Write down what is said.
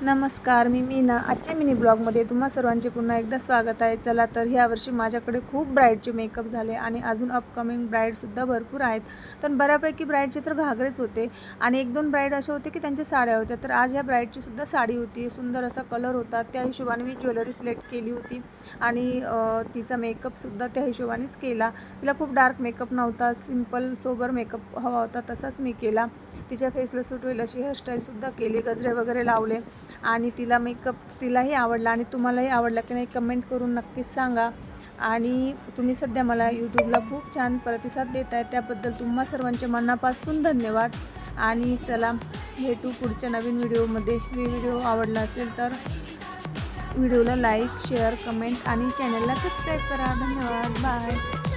नमस्कार, मी मीना. आजच्या मिनी ब्लॉगमध्ये तुम्हा सर्वांचे पुन्हा एकदा स्वागत आहे. चला तर ह्यावर्षी माझ्याकडे खूप ब्राईडचे मेकअप झाले आणि अजून अपकमिंग ब्राईडसुद्धा भरपूर आहेत. तर बऱ्यापैकी ब्राईडचे तर घागरेच होते आणि एक दोन ब्राईड असे होते की त्यांच्या साड्या होत्या. तर आज ह्या ब्राईडचीसुद्धा साडी होती. सुंदर असा कलर होता. त्या हिशोबाने मी ज्वेलरी सिलेक्ट केली होती आणि तिचा मेकअपसुद्धा त्या हिशोबानेच केला. तिला खूप डार्क मेकअप नव्हता, सिम्पल सोबर मेकअप हवा होता, तसाच मी केला. तिच्या फेसला सूट होईल अशी हेअरस्टाईलसुद्धा केली, गजरे वगैरे लावले आणि तिला मेकअप तिलाही आवडला आणि तुम्हालाही आवडला की नाही कमेंट करून नक्कीच सांगा. आणि तुम्ही सध्या मला यूट्यूबला खूप छान प्रतिसाद देत आहे, त्याबद्दल तुम्हा सर्वांचे मनापासून धन्यवाद. आणि चला भेटू पुढच्या नवीन व्हिडिओमध्ये. व्हिडिओ आवडला असेल तर व्हिडिओला लाईक, शेअर, कमेंट आणि चॅनलला सबस्क्राईब करा. धन्यवाद. बाय.